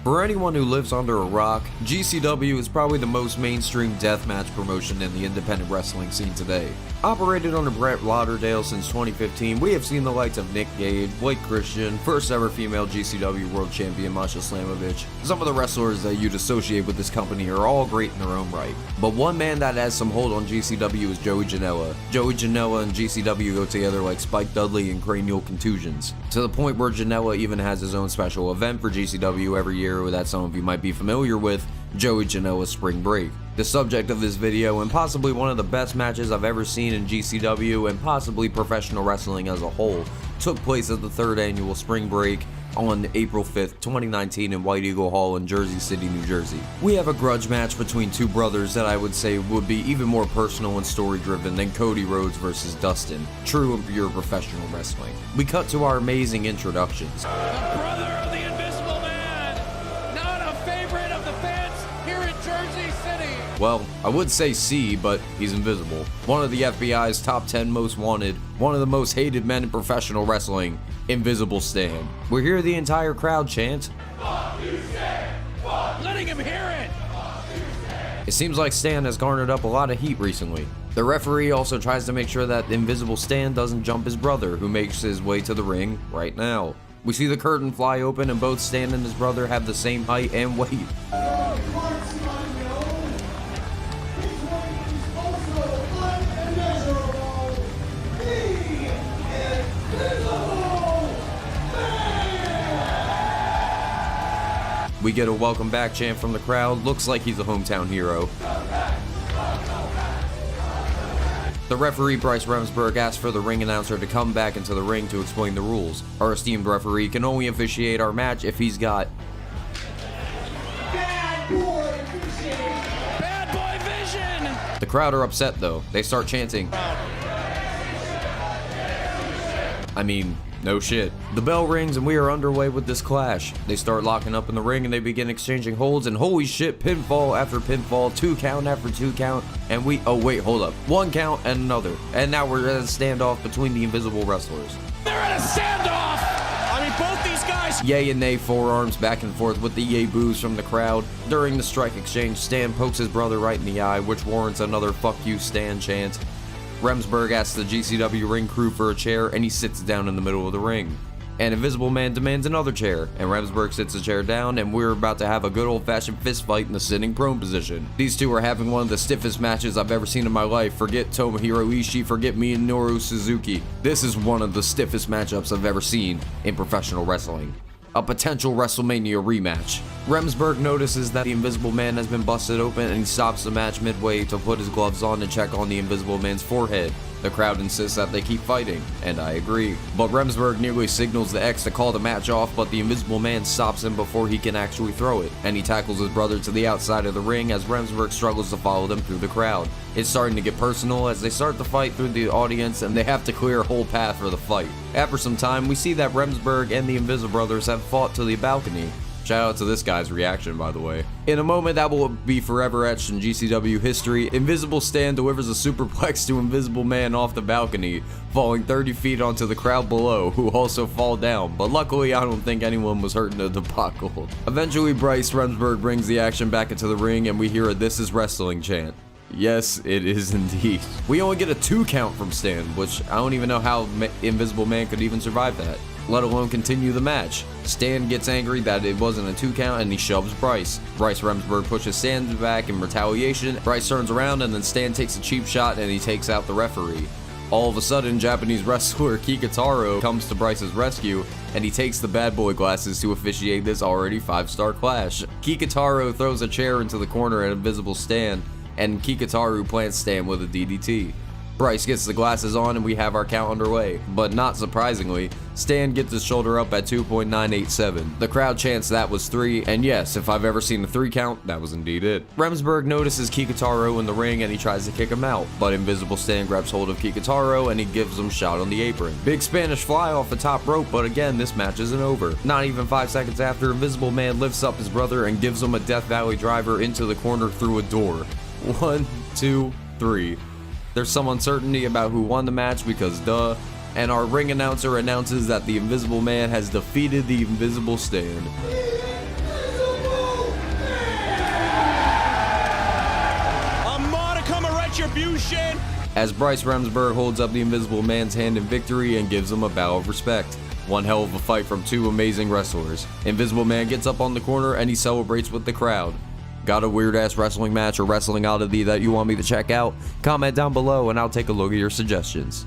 For anyone who lives under a rock, GCW is probably the most mainstream deathmatch promotion in the independent wrestling scene today. Operated under Brett Lauderdale since 2015, we have seen the likes of Nick Gage, Blake Christian, first ever female GCW World Champion Masha Slamovich. Some of the wrestlers that you'd associate with this company are all great in their own right. But one man that has some hold on GCW is Joey Janela. Joey Janela and GCW go together like Spike Dudley and cranial contusions, to the point where Janela even has his own special event for GCW every year that some of you might be familiar with, Joey Janela's Spring Break. The subject of this video, and possibly one of the best matches I've ever seen in GCW and possibly professional wrestling as a whole, took place at the 3rd annual Spring Break on April 5th, 2019 in White Eagle Hall in Jersey City, New Jersey. We have a grudge match between two brothers that I would say would be even more personal and story driven than Cody Rhodes versus Dustin, true and pure professional wrestling. We cut to our amazing introductions. The brother of the Invisible Man, not a favorite of the fans here in Jersey City. Well, I would say C, but he's invisible. One of the FBI's top 10 most wanted, one of the most hated men in professional wrestling, Invisible Stan. We hear the entire crowd chant, "Fuck you, Stan! Fuck letting him hear it. It seems like Stan has garnered up a lot of heat recently. The referee also tries to make sure that Invisible Stan doesn't jump his brother, who makes his way to the ring right now. We see the curtain fly open and both Stan and his brother have the same height and weight. We get a welcome back chant from the crowd. Looks like he's a hometown hero. The referee Bryce Remsburg asks for the ring announcer to come back into the ring to explain the rules. Our esteemed referee can only officiate our match if he's got Bad boy vision. The crowd are upset though. They start chanting. I mean, no shit. The bell rings and we are underway with this clash. They start locking up in the ring and they begin exchanging holds, and holy shit, pinfall after pinfall, 2 count after 2 count, and oh wait, hold up. 1 count and another. And now we're at a standoff between the invisible wrestlers. They're at a standoff. I mean, both these guys. Yay and nay forearms back and forth with the yay boos from the crowd. During the strike exchange, Stan pokes his brother right in the eye, which warrants another "fuck you, Stan" chant. Remsburg asks the GCW ring crew for a chair, and he sits down in the middle of the ring. An Invisible Man demands another chair, and Remsburg sits the chair down, and we're about to have a good old-fashioned fist fight in the sitting prone position. These two are having one of the stiffest matches I've ever seen in my life. Forget Tomohiro Ishii, forget Minoru Suzuki. This is one of the stiffest matchups I've ever seen in professional wrestling. A potential WrestleMania rematch. Remsburg notices that the Invisible Man has been busted open, and he stops the match midway to put his gloves on and check on the Invisible Man's forehead. The crowd insists that they keep fighting, and I agree. But Remsburg nearly signals the X to call the match off, but the Invisible Man stops him before he can actually throw it, and he tackles his brother to the outside of the ring as Remsburg struggles to follow them through the crowd. It's starting to get personal as they start to fight through the audience, and they have to clear a whole path for the fight. After some time, we see that Remsburg and the Invisible Brothers have fought to the balcony. Shout out to this guy's reaction, by the way. In a moment that will be forever etched in GCW history, Invisible Stan delivers a superplex to Invisible Man off the balcony, falling 30 feet onto the crowd below, who also fall down, but luckily I don't think anyone was hurt in the debacle. Eventually, Bryce Remsburg brings the action back into the ring, and we hear a "This is Wrestling" chant. Yes, it is indeed. We only get a 2 count from Stan, which I don't even know how Invisible Man could even survive that, let alone continue the match. Stan gets angry that it wasn't a 2 count and he shoves Bryce. Bryce Remsburg pushes Stan back in retaliation. Bryce turns around and then Stan takes a cheap shot and he takes out the referee. All of a sudden, Japanese wrestler Kikutaro comes to Bryce's rescue, and he takes the bad boy glasses to officiate this already 5-star clash. Kikutaro throws a chair into the corner at Invisible Stan, and Kikutaru plants Stan with a DDT. Bryce gets the glasses on and we have our count underway, but not surprisingly, Stan gets his shoulder up at 2.987. The crowd chants that was 3, and yes, if I've ever seen a 3 count, that was indeed it. Remsburg notices Kikutaro in the ring and he tries to kick him out, but Invisible Stan grabs hold of Kikutaro and he gives him a shot on the apron. Big Spanish fly off the top rope, but again, this match isn't over. Not even 5 seconds after, Invisible Man lifts up his brother and gives him a Death Valley driver into the corner through a door. 1, 2, 3. There's some uncertainty about who won the match because duh, and our ring announcer announces that the Invisible Man has defeated the Invisible Stan. retribution. As Bryce Remsburg holds up the Invisible Man's hand in victory and gives him a bow of respect. One hell of a fight from two amazing wrestlers. Invisible Man gets up on the corner and he celebrates with the crowd. Got a weird ass wrestling match or wrestling oddity that you want me to check out? Comment down below and I'll take a look at your suggestions.